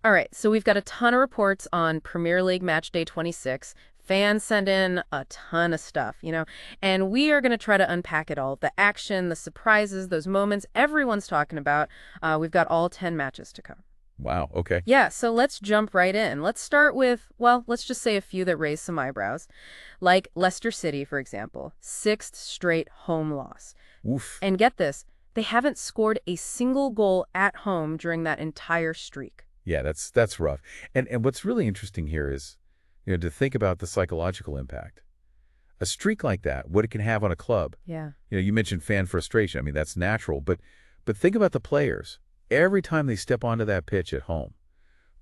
All right, so we've got a ton of reports on Premier League Matchday 26. Fans send in a ton of stuff, and we are going to try to unpack it all. The action, the surprises, those moments everyone's talking about. We've got all 10 matches to come. Wow, okay. Yeah, so let's jump right in. Let's start with, well, let's just say a few that raise some eyebrows. Like Leicester City, for example, sixth straight home loss. Oof. And get this, they haven't scored a single goal at home during that entire streak. Yeah, that's rough. And what's really interesting here is, to think about the psychological impact. A streak like that, what it can have on a club. Yeah. You mentioned fan frustration. I mean, that's natural, but think about the players. Every time they step onto that pitch at home,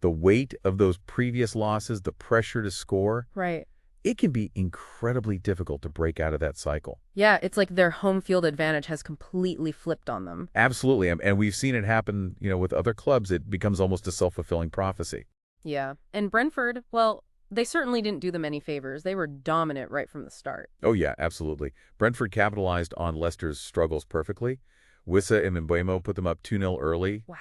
the weight of those previous losses, the pressure to score, Right. it can be incredibly difficult to break out of that cycle. Yeah, it's like their home field advantage has completely flipped on them. Absolutely. And we've seen it happen, with other clubs. It becomes almost a self-fulfilling prophecy. Yeah. And Brentford, well, they certainly didn't do them any favors. They were dominant right from the start. Oh, yeah, absolutely. Brentford capitalized on Leicester's struggles perfectly. Wissa and Mbeumo put them up 2-0 early. Wow.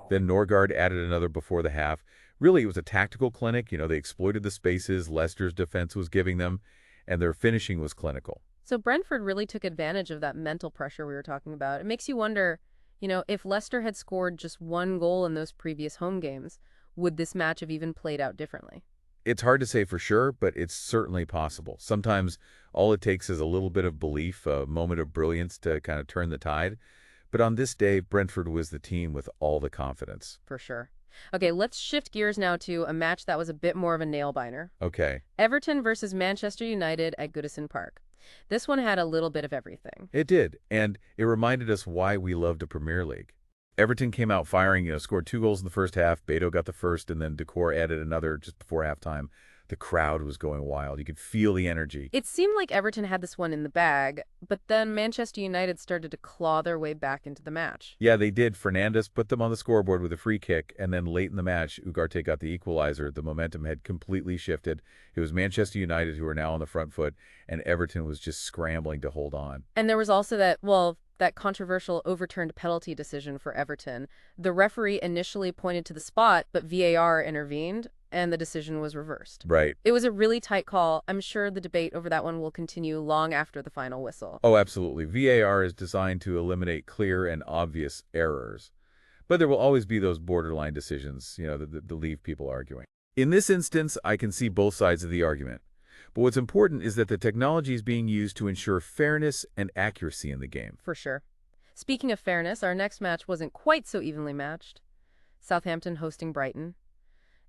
Then Norgard added another before the half. Really, it was a tactical clinic. They exploited the spaces Leicester's defense was giving them, and their finishing was clinical. So Brentford really took advantage of that mental pressure we were talking about. It makes you wonder, if Leicester had scored just one goal in those previous home games, would this match have even played out differently? It's hard to say for sure, but it's certainly possible. Sometimes all it takes is a little bit of belief, a moment of brilliance to kind of turn the tide. But on this day, Brentford was the team with all the confidence. For sure. Okay, let's shift gears now to a match that was a bit more of a nail-biter. Okay, Everton versus Manchester United at Goodison Park. This one had a little bit of everything. it did, and it reminded us why we loved a Premier League. Everton came out firing, scored 2 goals in the first half. Beto got the first, and then Decor added another just before halftime. The crowd was going wild. You could feel the energy. It seemed like Everton had this one in the bag, but then Manchester United started to claw their way back into the match. Yeah, they did. Fernandes put them on the scoreboard with a free kick, and then late in the match, Ugarte got the equalizer. The momentum had completely shifted. It was Manchester United who were now on the front foot, and Everton was just scrambling to hold on. And there was also that controversial overturned penalty decision for Everton. The referee initially pointed to the spot, but VAR intervened, and the decision was reversed. Right. It was a really tight call. I'm sure the debate over that one will continue long after the final whistle. Oh, absolutely. VAR is designed to eliminate clear and obvious errors. But there will always be those borderline decisions, that leave people arguing. In this instance, I can see both sides of the argument. But what's important is that the technology is being used to ensure fairness and accuracy in the game. For sure. Speaking of fairness, our next match wasn't quite so evenly matched. Southampton hosting Brighton.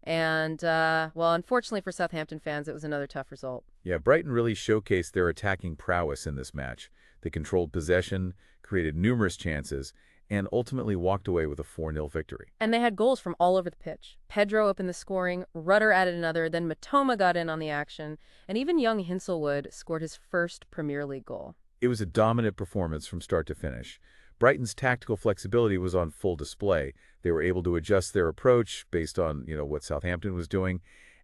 And, unfortunately for Southampton fans, it was another tough result. Yeah, Brighton really showcased their attacking prowess in this match. They controlled possession, created numerous chances, and ultimately walked away with a 4-0 victory. And they had goals from all over the pitch. Pedro opened the scoring, Rudder added another, then Matoma got in on the action, and even young Hinselwood scored his first Premier League goal. It was a dominant performance from start to finish. Brighton's tactical flexibility was on full display. They were able to adjust their approach based on, what Southampton was doing,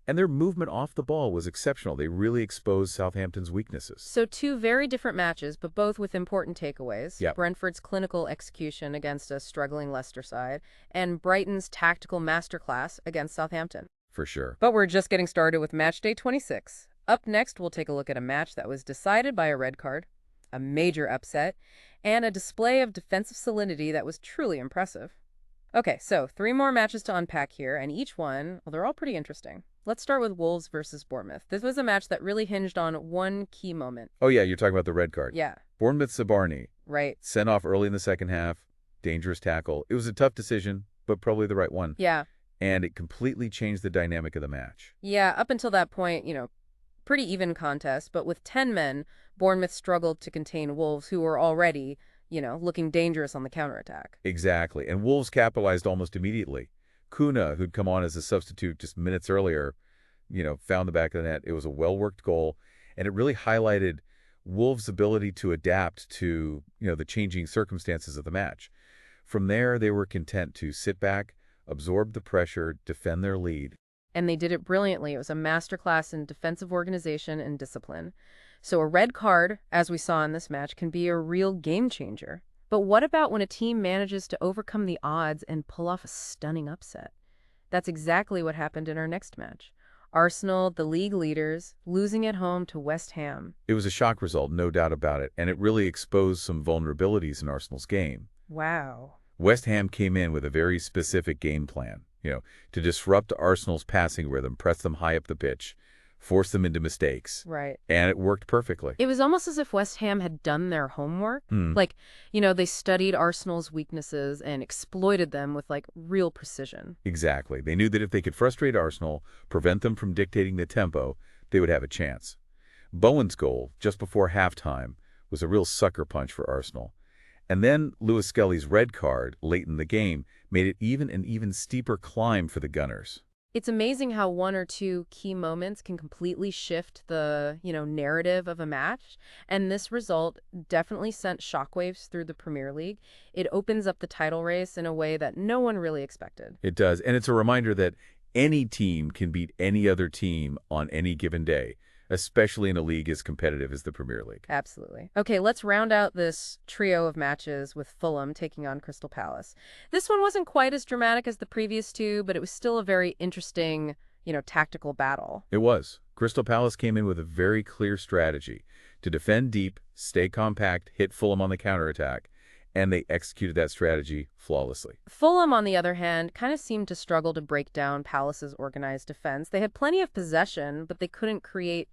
and their movement off the ball was exceptional. They really exposed Southampton's weaknesses. So two very different matches, but both with important takeaways. Yep. Brentford's clinical execution against a struggling Leicester side, and Brighton's tactical masterclass against Southampton. For sure. But we're just getting started with Matchday 26. Up next, we'll take a look at a match that was decided by a red card, a major upset, and a display of defensive solidity that was truly impressive. Okay, so 3 more matches to unpack here, and each one, well, they're all pretty interesting. Let's start with Wolves versus Bournemouth. This was a match that really hinged on one key moment. Oh, yeah, you're talking about the red card. Yeah. Bournemouth Sabarni. Right. Sent off early in the second half. Dangerous tackle. It was a tough decision, but probably the right one. Yeah. And it completely changed the dynamic of the match. Yeah, up until that point, pretty even contest, but with 10 men, Bournemouth struggled to contain Wolves, who were already, looking dangerous on the counterattack. Exactly. And Wolves capitalized almost immediately. Kuna, who'd come on as a substitute just minutes earlier, found the back of the net. It was a well-worked goal, and it really highlighted Wolves' ability to adapt to, the changing circumstances of the match. From there, they were content to sit back, absorb the pressure, defend their lead. And they did it brilliantly. It was a masterclass in defensive organization and discipline. So a red card, as we saw in this match, can be a real game changer. But what about when a team manages to overcome the odds and pull off a stunning upset? That's exactly what happened in our next match. Arsenal, the league leaders, losing at home to West Ham. It was a shock result, no doubt about it, and it really exposed some vulnerabilities in Arsenal's game. Wow. West Ham came in with a very specific game plan, to disrupt Arsenal's passing rhythm, press them high up the pitch, force them into mistakes. Right. And it worked perfectly. It was almost as if West Ham had done their homework. Hmm. Like, they studied Arsenal's weaknesses and exploited them with, real precision. Exactly. They knew that if they could frustrate Arsenal, prevent them from dictating the tempo, they would have a chance. Bowen's goal, just before halftime, was a real sucker punch for Arsenal. And then Lewis Skelly's red card late in the game made it an even steeper climb for the Gunners. It's amazing how one or two key moments can completely shift the, narrative of a match. And this result definitely sent shockwaves through the Premier League. It opens up the title race in a way that no one really expected. It does. And it's a reminder that any team can beat any other team on any given day, especially in a league as competitive as the Premier League. Absolutely. Okay, let's round out this trio of matches with Fulham taking on Crystal Palace. This one wasn't quite as dramatic as the previous two, but it was still a very interesting, tactical battle. It was. Crystal Palace came in with a very clear strategy to defend deep, stay compact, hit Fulham on the counterattack, and they executed that strategy flawlessly. Fulham, on the other hand, kind of seemed to struggle to break down Palace's organized defense. They had plenty of possession, but they couldn't create,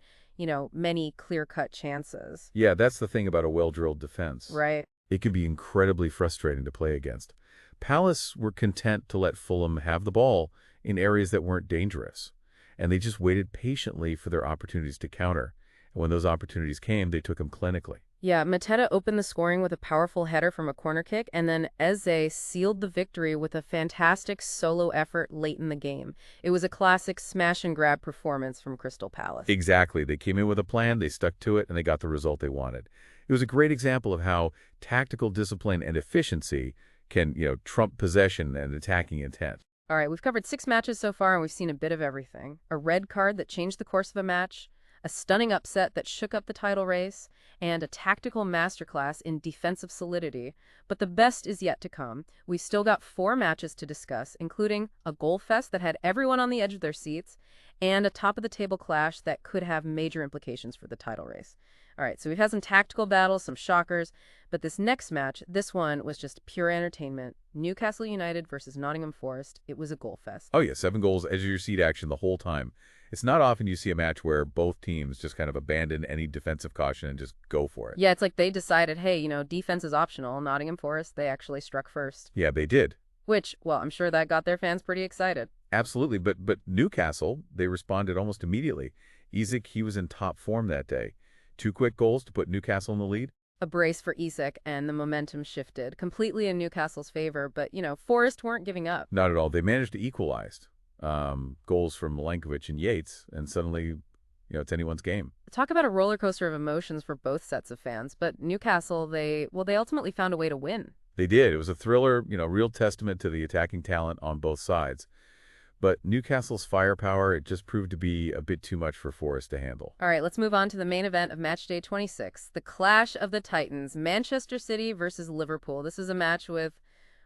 many clear-cut chances. Yeah, that's the thing about a well-drilled defense. Right. It can be incredibly frustrating to play against. Palace were content to let Fulham have the ball in areas that weren't dangerous, and they just waited patiently for their opportunities to counter. And when those opportunities came, they took them clinically. Yeah, Mateta opened the scoring with a powerful header from a corner kick, and then Eze sealed the victory with a fantastic solo effort late in the game. It was a classic smash-and-grab performance from Crystal Palace. Exactly. They came in with a plan, they stuck to it, and they got the result they wanted. It was a great example of how tactical discipline and efficiency can, trump possession and attacking intent. All right, we've covered 6 matches so far, and we've seen a bit of everything. A red card that changed the course of a match, a stunning upset that shook up the title race, and a tactical masterclass in defensive solidity. But the best is yet to come. We've still got 4 matches to discuss, including a goal fest that had everyone on the edge of their seats, and a top-of-the-table clash that could have major implications for the title race. All right, so we've had some tactical battles, some shockers, but this next match, this one was just pure entertainment. Newcastle United versus Nottingham Forest. It was a goal fest. Oh, yeah, 7 goals, edge-of-your-seat action the whole time. It's not often you see a match where both teams just kind of abandon any defensive caution and just go for it. Yeah, it's like they decided, hey, defense is optional. Nottingham Forest, they actually struck first. Yeah, they did. Which, well, I'm sure that got their fans pretty excited. Absolutely, but Newcastle, they responded almost immediately. Isak, he was in top form that day. 2 quick goals to put Newcastle in the lead. A brace for Isak, and the momentum shifted, completely in Newcastle's favor, but, Forest weren't giving up. Not at all. They managed to equalize. Goals from Milenkovic and Yates, and suddenly, it's anyone's game. Talk about a roller coaster of emotions for both sets of fans, but Newcastle, they ultimately found a way to win. They did. It was a thriller, real testament to the attacking talent on both sides. But Newcastle's firepower, it just proved to be a bit too much for Forest to handle. All right, let's move on to the main event of Matchday 26, the Clash of the Titans, Manchester City versus Liverpool. This is a match with,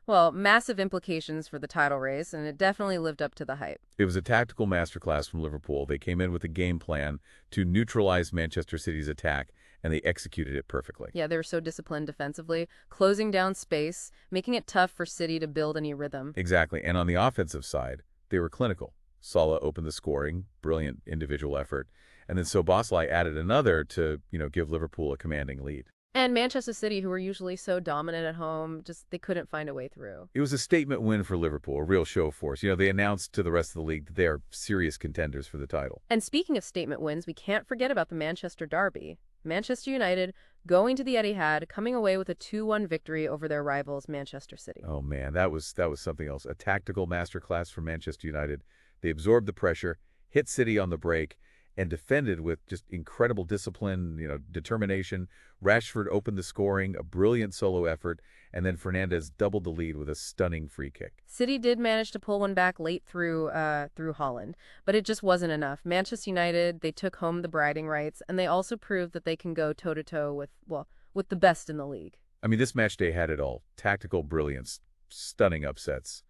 well, massive implications for the title race, and it definitely lived up to the hype. It was a tactical masterclass from Liverpool. They came in with a game plan to neutralize Manchester City's attack, and they executed it perfectly. Yeah, they were so disciplined defensively, closing down space, making it tough for City to build any rhythm. Exactly, and on the offensive side, they were clinical. Salah opened the scoring, brilliant individual effort, and then Szoboszlai added another to, give Liverpool a commanding lead. And Manchester City, who were usually so dominant at home, they couldn't find a way through. It was a statement win for Liverpool, a real show of force. They announced to the rest of the league that they are serious contenders for the title. And speaking of statement wins, we can't forget about the Manchester derby. Manchester United going to the Etihad, coming away with a 2-1 victory over their rivals, Manchester City. Oh, man, that was something else. A tactical masterclass for Manchester United. They absorbed the pressure, hit City on the break, and defended with just incredible discipline, determination. Rashford opened the scoring, a brilliant solo effort, and then Fernandes doubled the lead with a stunning free kick. City did manage to pull one back late through Holland, but it just wasn't enough. Manchester United, they took home the bragging rights, and they also proved that they can go toe-to-toe with the best in the league. I mean, this match day had it all. Tactical brilliance, stunning upsets,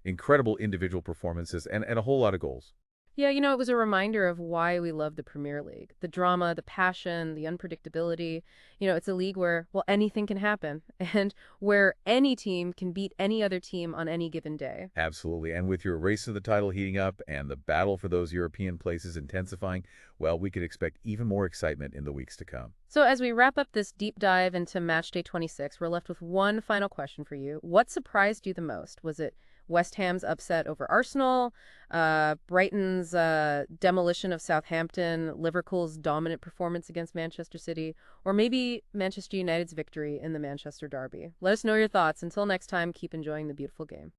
incredible individual performances, and a whole lot of goals. Yeah, it was a reminder of why we love the Premier League. The drama, the passion, the unpredictability. It's a league where, well, anything can happen and where any team can beat any other team on any given day. Absolutely. And with your race to the title heating up and the battle for those European places intensifying, well, we could expect even more excitement in the weeks to come. So as we wrap up this deep dive into Matchday 26, we're left with one final question for you. What surprised you the most? Was it West Ham's upset over Arsenal, Brighton's demolition of Southampton, Liverpool's dominant performance against Manchester City, or maybe Manchester United's victory in the Manchester Derby? Let us know your thoughts. Until next time, keep enjoying the beautiful game.